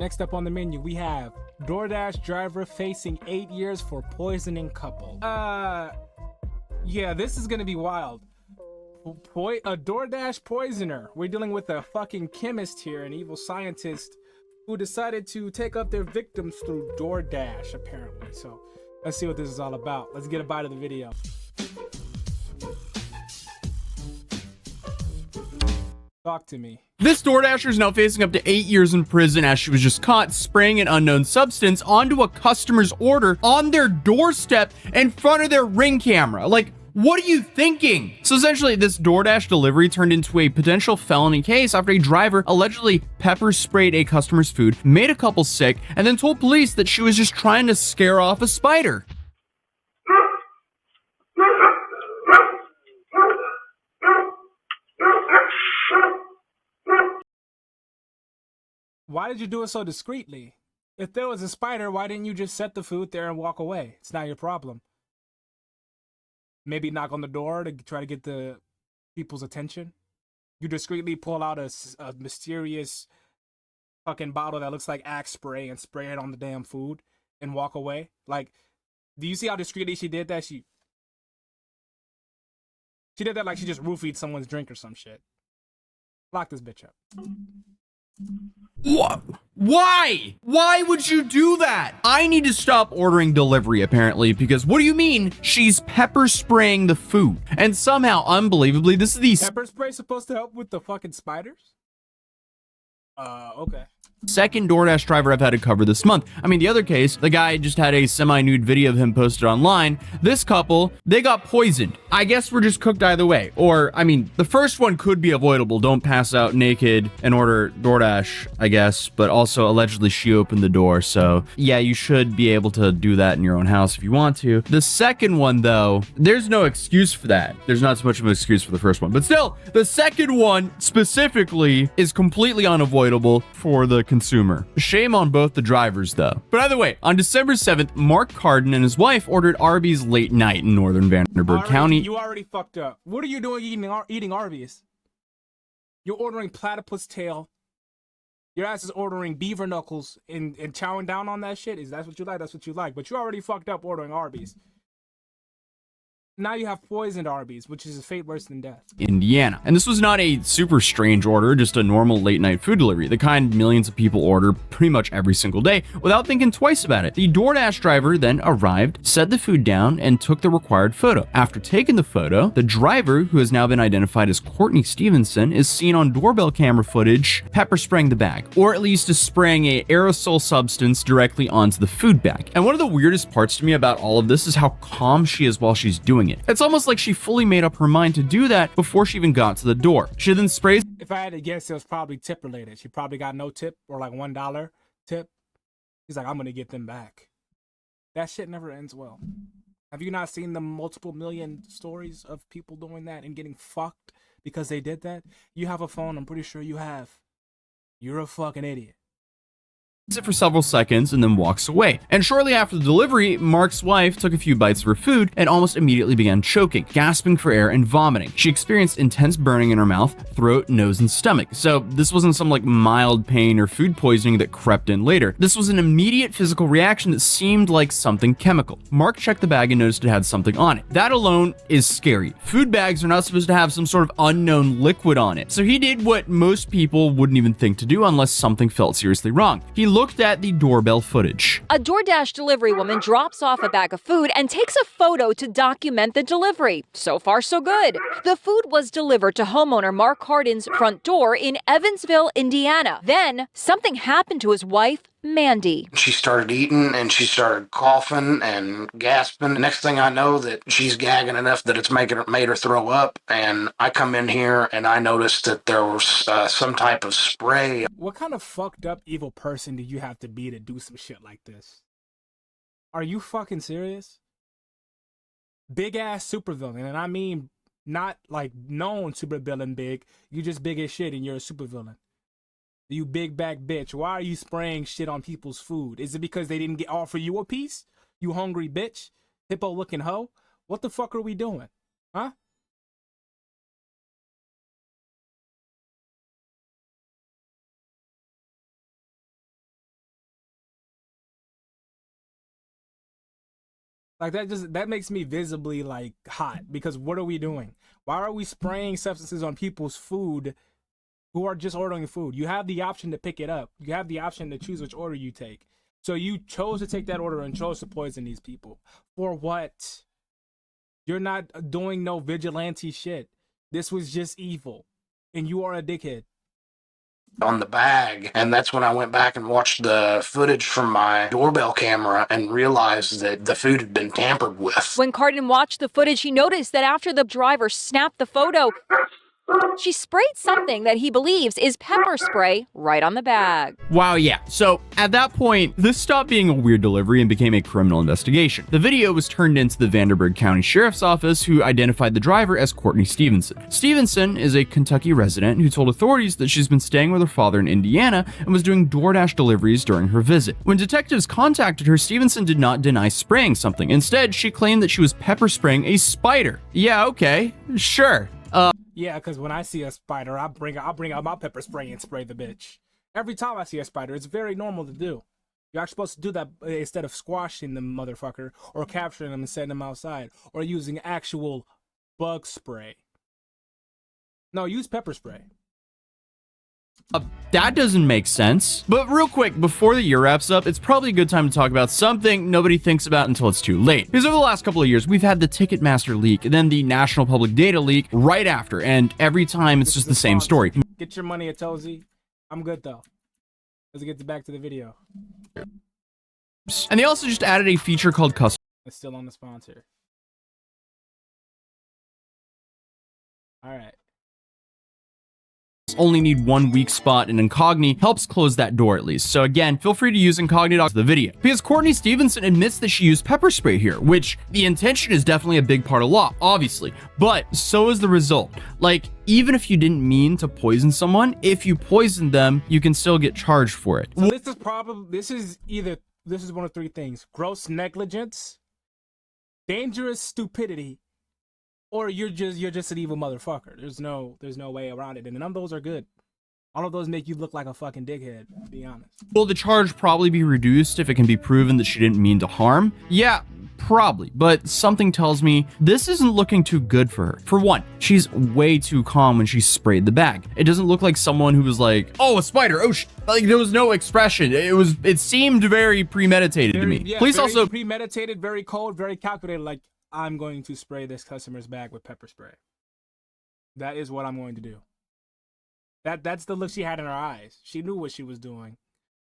Next up on the menu, we have DoorDash driver facing 8 years for poisoning couple. Yeah, this is gonna be wild. A DoorDash poisoner. We're dealing with a fucking chemist here, an evil scientist who decided to take up their victims through DoorDash, apparently. So let's see what this is all about. Let's get a bite of the video. Talk to me. This DoorDasher is now facing up to 8 years in prison as she was just caught spraying an unknown substance onto a customer's order on their doorstep in front of their Ring camera. Like, what are you thinking? So essentially, this DoorDash delivery turned into a potential felony case after a driver allegedly pepper sprayed a customer's food, made a couple sick, and then told police that she was just trying to scare off a spider. Why did you do it so discreetly? If there was a spider, why didn't you just set the food there and walk away? It's not your problem. Maybe knock on the door to try to get the people's attention. You discreetly pull out a mysterious fucking bottle that looks like Axe spray and spray it on the damn food and walk away. Like, do you see how discreetly she did that? She did that like she just roofied someone's drink or some shit. Lock this bitch up. What? Why? Why would you do that? I need to stop ordering delivery, apparently, because what do you mean she's pepper spraying the food? And somehow, unbelievably, this is the pepper spray supposed to help with the fucking spiders? Okay. second DoorDash driver I've had to cover this month. I mean, the other case, the guy just had a semi-nude video of him posted online. This couple, they got poisoned. I guess we're just cooked either way. Or, I mean, the first one could be avoidable. Don't pass out naked and order DoorDash, I guess. But also, allegedly, she opened the door. So, yeah, you should be able to do that in your own house if you want to. The second one, though, there's no excuse for that. There's not so much of an excuse for the first one. But still, the second one specifically is completely unavoidable for the consumer. Shame on both the drivers, though. But either way, on December 7th, Mark Carden and his wife ordered Arby's late night in northern Vanderburgh County. You already fucked up. What are you doing eating Arby's? You're ordering platypus tail. Your ass is ordering beaver knuckles and chowing down on that shit. Is that what you like? That's what you like. But you already fucked up ordering Arby's. Now you have poisoned Arby's, which is a fate worse than death. Indiana. And this was not a super strange order, just a normal late night food delivery, the kind millions of people order pretty much every single day without thinking twice about it. The DoorDash driver then arrived, set the food down, and took the required photo. After taking the photo, the driver, who has now been identified as Courtney Stevenson, is seen on doorbell camera footage pepper spraying the bag, or at least is spraying a aerosol substance directly onto the food bag. And one of the weirdest parts to me about all of this is how calm she is while she's doing it. It's almost like she fully made up her mind to do that before she even got to the door. She then sprays. If I had to guess, it was probably tip related. She probably got no tip or like $1 tip. He's like, I'm gonna get them back. That shit never ends well. Have you not seen the multiple million stories of people doing that and getting fucked because they did that? You have a phone, I'm pretty sure you have. You're a fucking idiot. It for several seconds and then walks away. And shortly after the delivery, Mark's wife took a few bites of her food and almost immediately began choking, gasping for air and vomiting. She experienced intense burning in her mouth, throat, nose, and stomach. So this wasn't some like mild pain or food poisoning that crept in later. This was an immediate physical reaction that seemed like something chemical. Mark checked the bag and noticed it had something on it. That alone is scary. Food bags are not supposed to have some sort of unknown liquid on it. So he did what most people wouldn't even think to do unless something felt seriously wrong. He looked at the doorbell footage. A DoorDash delivery woman drops off a bag of food and takes a photo to document the delivery. So far, so good. The food was delivered to homeowner Mark Carden's front door in Evansville, Indiana. Then, something happened to his wife, Mandy. She started eating and she started coughing and gasping. Next thing I know that she's gagging enough that it's made her throw up. And I come in here and I noticed that there was some type of spray. What kind of fucked up evil person do you have to be to do some shit like this? Are you fucking serious? Big ass supervillain, and I mean not like known supervillain big. You just big as shit and you're a supervillain. You big back bitch. Why are you spraying shit on people's food? Is it because they didn't offer you a piece? You hungry bitch? Hippo looking hoe? What the fuck are we doing? Huh? Like that makes me visibly like hot, because what are we doing? Why are we spraying substances on people's food who are just ordering food? You have the option to pick it up. You have the option to choose which order you take. So you chose to take that order and chose to poison these people. For what? You're not doing no vigilante shit. This was just evil. And you are a dickhead. On the bag, and that's when I went back and watched the footage from my doorbell camera and realized that the food had been tampered with. When Cardin watched the footage, he noticed that after the driver snapped the photo, she sprayed something that he believes is pepper spray right on the bag. Wow, yeah. So at that point, this stopped being a weird delivery and became a criminal investigation. The video was turned into the Vanderburgh County Sheriff's Office, who identified the driver as Courtney Stevenson. Stevenson is a Kentucky resident who told authorities that she's been staying with her father in Indiana and was doing DoorDash deliveries during her visit. When detectives contacted her, Stevenson did not deny spraying something. Instead, she claimed that she was pepper spraying a spider. Yeah, okay, sure. Yeah, because when I see a spider, I'll bring out my pepper spray and spray the bitch. Every time I see a spider, it's very normal to do. You're actually supposed to do that instead of squashing the motherfucker or capturing them and sending them outside or using actual bug spray. No, use pepper spray. That doesn't make sense. But real quick, before the year wraps up, it's probably a good time to talk about something nobody thinks about until it's too late. Because over the last couple of years, we've had the Ticketmaster leak, and then the National Public Data leak right after, and every time it's just the same story. Get your money at Tozy. I'm good though. Let's get back to the video. And they also just added a feature called custom. It's still on the sponsor. All right. Only need one weak spot, and Incogni helps close that door at least. So again, feel free to use Incognito for the video. Because Courtney Stevenson admits that she used pepper spray here, which the intention is definitely a big part of law, obviously, but so is the result. Like, even if you didn't mean to poison someone, if you poisoned them, you can still get charged for it. So this is one of three things: gross negligence, dangerous stupidity, or you're just an evil motherfucker. There's no way around it, and none of those are good. All of those make you look like a fucking dickhead, to be honest. Will the charge probably be reduced if it can be proven that she didn't mean to harm? Yeah, probably, but something tells me this isn't looking too good for her. For one, she's way too calm when she sprayed the bag. It doesn't look like someone who was like, oh, a spider, oh like there was no expression. It seemed very premeditated to me. Yeah, Police very also premeditated, very cold, very calculated, like, I'm going to spray this customer's bag with pepper spray. That is what I'm going to do. That's the look she had in her eyes. She knew what she was doing.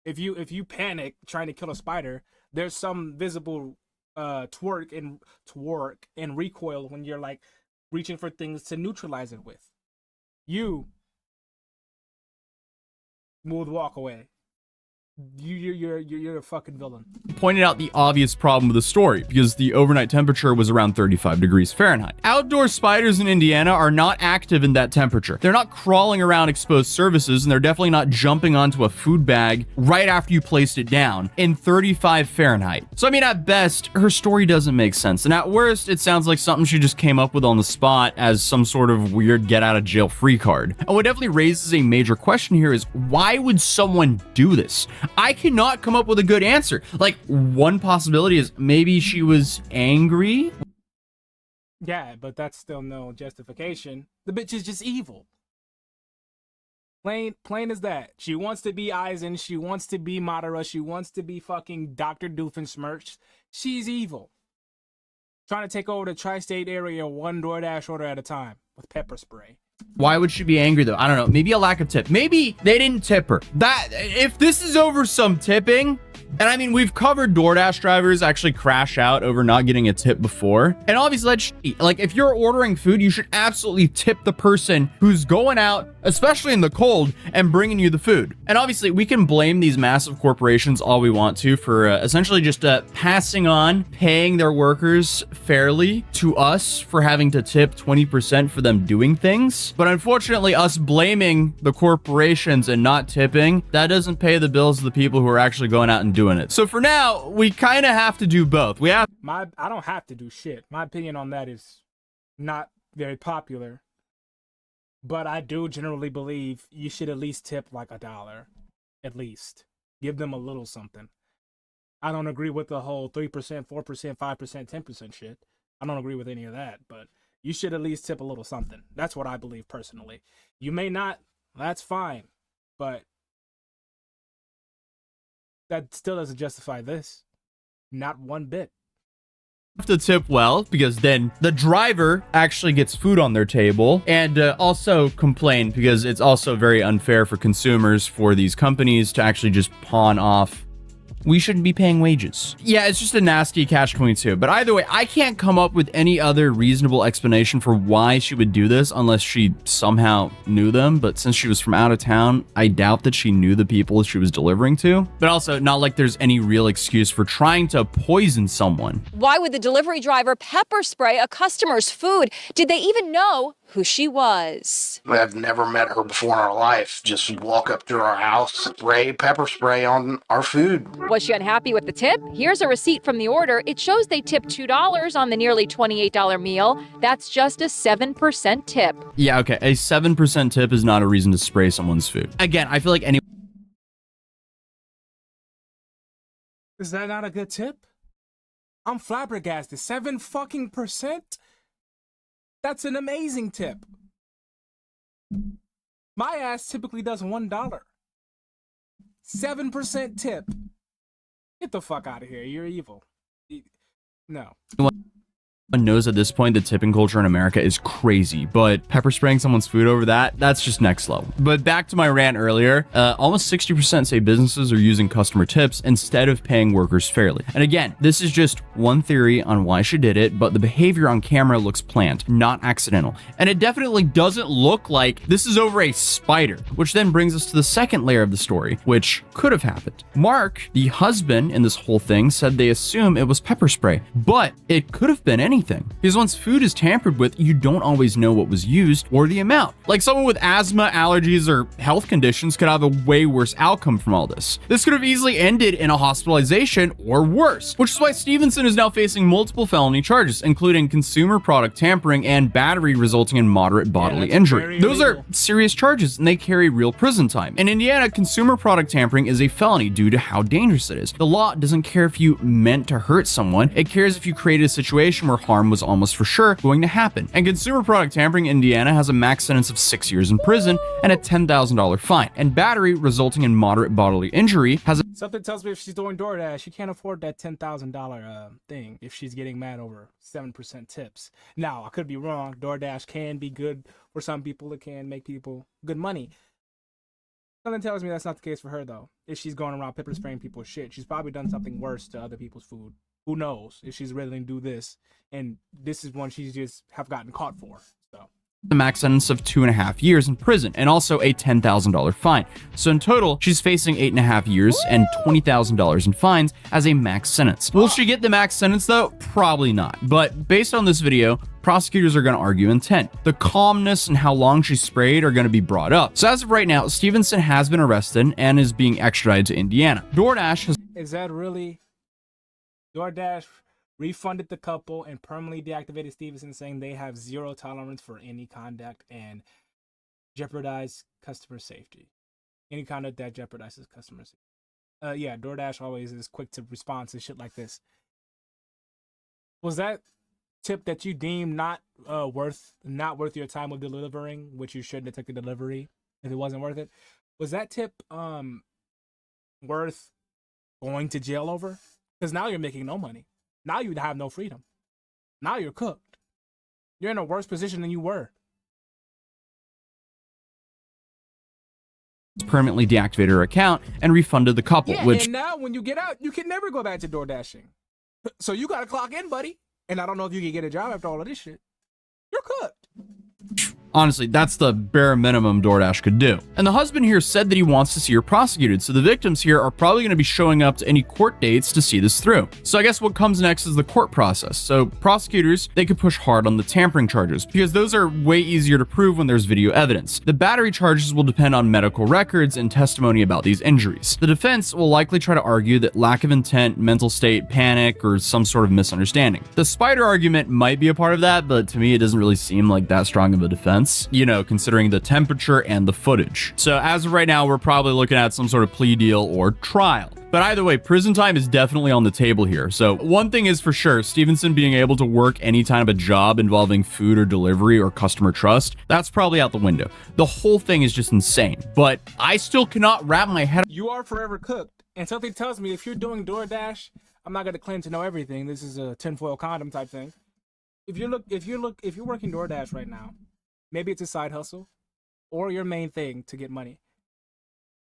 If you panic trying to kill a spider, there's some visible twerk and recoil when you're like reaching for things to neutralize it with. You would walk away. You're a fucking villain. pointed out the obvious problem with the story, because the overnight temperature was around 35 degrees Fahrenheit. Outdoor spiders in Indiana are not active in that temperature. They're not crawling around exposed surfaces, and they're definitely not jumping onto a food bag right after you placed it down in 35 Fahrenheit. So I mean, at best, her story doesn't make sense, and at worst, it sounds like something she just came up with on the spot as some sort of weird get out of jail free card. And what definitely raises a major question here is, why would someone do this? I cannot come up with a good answer. Like, one possibility is maybe she was angry. Yeah, but that's still no justification. The bitch is just evil. Plain as that. She wants to be Eisen. She wants to be Madara. She wants to be fucking Dr. Doofenshmirtz. She's evil. Trying to take over the tri-state area one DoorDash order at a time with pepper spray. Why would she be angry though? I don't know. Maybe a lack of tip. Maybe they didn't tip her. That if this is over some tipping, and I mean, we've covered DoorDash drivers actually crash out over not getting a tip before. And obviously that's shitty. Like, if you're ordering food, you should absolutely tip the person who's going out, especially in the cold, and bringing you the food. And obviously we can blame these massive corporations all we want to for essentially just passing on paying their workers fairly to us for having to tip 20% for them doing things. But unfortunately, us blaming the corporations and not tipping, that doesn't pay the bills of the people who are actually going out and doing it. So for now, we kind of have to do both. I don't have to do shit. My opinion on that is not very popular, but I do generally believe you should at least tip like $1. At least give them a little something. I don't agree with the whole 3%, 4%, 5%, 10% shit. I don't agree with any of that, but you should at least tip a little something. That's what I believe personally. You may not, that's fine, but that still doesn't justify this. Not one bit. Have to tip well, because then the driver actually gets food on their table, and also complain because it's also very unfair for consumers for these companies to actually just pawn off. We shouldn't be paying wages. Yeah, it's just a nasty catch-22. But either way, I can't come up with any other reasonable explanation for why she would do this unless she somehow knew them. But since she was from out of town, I doubt that she knew the people she was delivering to. But also, not like there's any real excuse for trying to poison someone. Why would the delivery driver pepper spray a customer's food? Did they even know who she was? I've never met her before in our life. Just walk up to our house, spray pepper spray on our food. Was she unhappy with the tip? Here's a receipt from the order. It shows they tipped $2 on the nearly $28 meal. That's just a 7% tip. Yeah, okay, a 7% tip is not a reason to spray someone's food. Again, I feel like any... Is that not a good tip? I'm flabbergasted. 7%? That's an amazing tip. My ass typically does $1. 7% tip. Get the fuck out of here. You're evil. No. Everyone knows at this point the tipping culture in America is crazy, but pepper spraying someone's food over that's just next level. But back to my rant earlier, almost 60% say businesses are using customer tips instead of paying workers fairly. And again, this is just one theory on why she did it, but the behavior on camera looks planned, not accidental. And it definitely doesn't look like this is over a spider, which then brings us to the second layer of the story, which could have happened. Mark, the husband in this whole thing, said they assume it was pepper spray, but it could have been anything. Because once food is tampered with, you don't always know what was used or the amount. Like someone with asthma, allergies, or health conditions could have a way worse outcome from all this. This could have easily ended in a hospitalization or worse, which is why Stevenson is now facing multiple felony charges, including consumer product tampering and battery resulting in moderate bodily injury. Those are serious charges and they carry real prison time. In Indiana, consumer product tampering is a felony due to how dangerous it is. The law doesn't care if you meant to hurt someone, it cares if you created a situation where harm was almost for sure going to happen. And consumer product tampering in Indiana has a max sentence of 6 years in prison and a $10,000 fine. And battery resulting in moderate bodily injury has a... Something tells me if she's doing DoorDash, she can't afford that $10,000 thing if she's getting mad over 7% tips. Now, I could be wrong. DoorDash can be good for some people. It can make people good money. Something tells me that's not the case for her, though. If she's going around pepper spraying people's shit, she's probably done something worse to other people's food. Who knows if she's really going to do this? And this is one she's just have gotten caught for. So the max sentence of 2.5 years in prison and also a $10,000 fine. So in total, she's facing 8.5 years and $20,000 in fines as a max sentence. Will she get the max sentence though? Probably not. But based on this video, prosecutors are going to argue intent. The calmness and how long she sprayed are going to be brought up. So as of right now, Stevenson has been arrested and is being extradited to Indiana. DoorDash has... Is that really... DoorDash refunded the couple and permanently deactivated Stevenson, saying they have zero tolerance for any conduct and jeopardize customer safety. Any conduct that jeopardizes customer safety. Yeah, DoorDash always is quick to respond to shit like this. Was that tip that you deem not worth your time of delivering, which you shouldn't have took the delivery if it wasn't worth it? Was that tip worth going to jail over? Because now you're making no money. Now you have no freedom. Now you're cooked. You're in a worse position than you were. Permanently deactivated her account and refunded the couple, which... And now when you get out, you can never go back to door dashing. So you got to clock in, buddy. And I don't know if you can get a job after all of this shit. You're cooked. Honestly, that's the bare minimum DoorDash could do. And the husband here said that he wants to see her prosecuted, so the victims here are probably going to be showing up to any court dates to see this through. So I guess what comes next is the court process. So prosecutors, they could push hard on the tampering charges, because those are way easier to prove when there's video evidence. The battery charges will depend on medical records and testimony about these injuries. The defense will likely try to argue that lack of intent, mental state, panic, or some sort of misunderstanding. The spider argument might be a part of that, but to me it doesn't really seem like that strong of a defense. sense, you know, considering the temperature and the footage. So as of right now, we're probably looking at some sort of plea deal or trial. But either way, prison time is definitely on the table here. So one thing is for sure, Stevenson being able to work any kind of a job involving food or delivery or customer trust, that's probably out the window. The whole thing is just insane. But I still cannot wrap my head. You are forever cooked. And something tells me if you're doing DoorDash, I'm not going to claim to know everything. This is a tinfoil condom type thing. If you're working DoorDash right now, maybe it's a side hustle or your main thing to get money.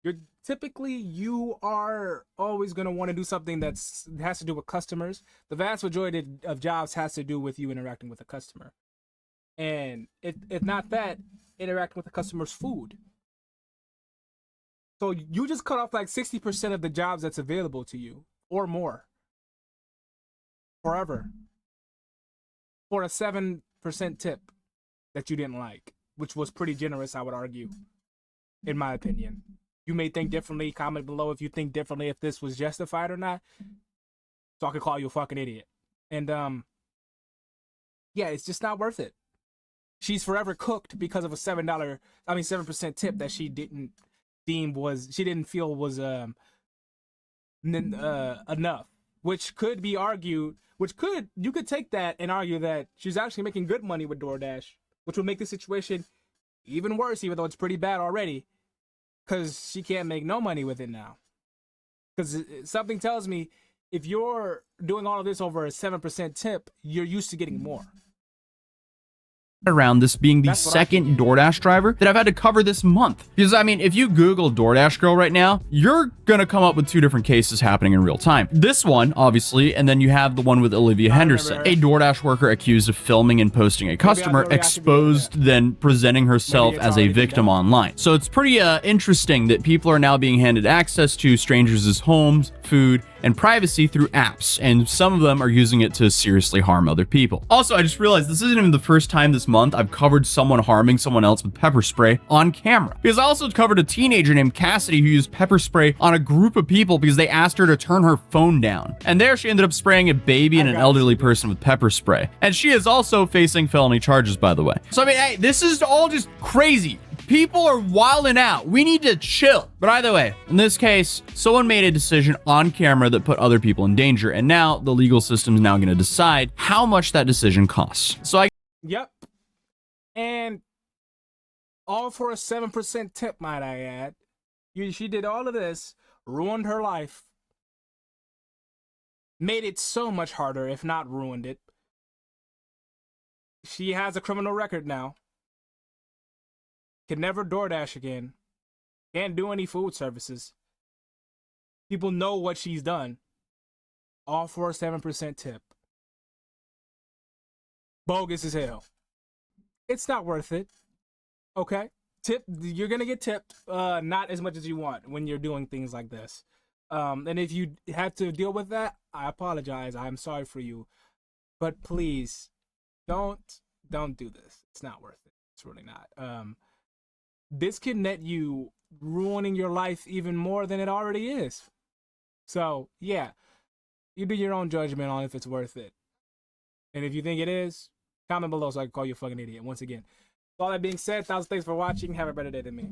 You are always going to want to do something that has to do with customers. The vast majority of jobs has to do with you interacting with a customer. And if not that, interacting with the customer's food. So you just cut off like 60% of the jobs that's available to you or more. Forever. For a 7% tip that you didn't like, which was pretty generous, I would argue, in my opinion. You may think differently. Comment below if you think differently, if this was justified or not, so I could call you a fucking idiot. And yeah, it's just not worth it. She's forever cooked because of a 7% tip that she didn't feel was enough, which could be argued. You could take that and argue that she's actually making good money with DoorDash, which would make the situation even worse, even though it's pretty bad already. Because she can't make no money with it now. Because something tells me if you're doing all of this over a 7% tip, you're used to getting more. Around this being the second DoorDash driver that I've had to cover this month. Because I mean, if you Google DoorDash girl right now, you're gonna come up with two different cases happening in real time. This one, obviously, and then you have the one with Olivia Henderson, a DoorDash worker accused of filming and posting a customer, exposed, then presenting herself as a victim online. So it's pretty interesting that people are now being handed access to strangers' homes, food, and privacy through apps, and some of them are using it to seriously harm other people. Also, I just realized this isn't even the first time this month I've covered someone harming someone else with pepper spray on camera. Because I also covered a teenager named Cassidy who used pepper spray on a group of people because they asked her to turn her phone down. And there she ended up spraying a baby and an elderly person with pepper spray. And she is also facing felony charges, by the way. So I mean, hey, this is all just crazy. People are wilding out. We need to chill. But either way, in this case, someone made a decision on camera that put other people in danger, and now the legal system is now going to decide how much that decision costs. So Yep. And all for a 7% tip, might I add. She did all of this, ruined her life, made it so much harder, if not ruined it. She has a criminal record now. Can never DoorDash again. Can't do any food services. People know what she's done. All for a 7% tip. Bogus as hell. It's not worth it. Okay? You're gonna get tipped, not as much as you want when you're doing things like this. And if you have to deal with that, I apologize. I'm sorry for you. But please, don't do this. It's not worth it. It's really not. This can net you ruining your life even more than it already is. So, yeah, you do your own judgment on if it's worth it. And if you think it is, comment below so I can call you a fucking idiot. Once again, with all that being said, thanks for watching. Have a better day than me.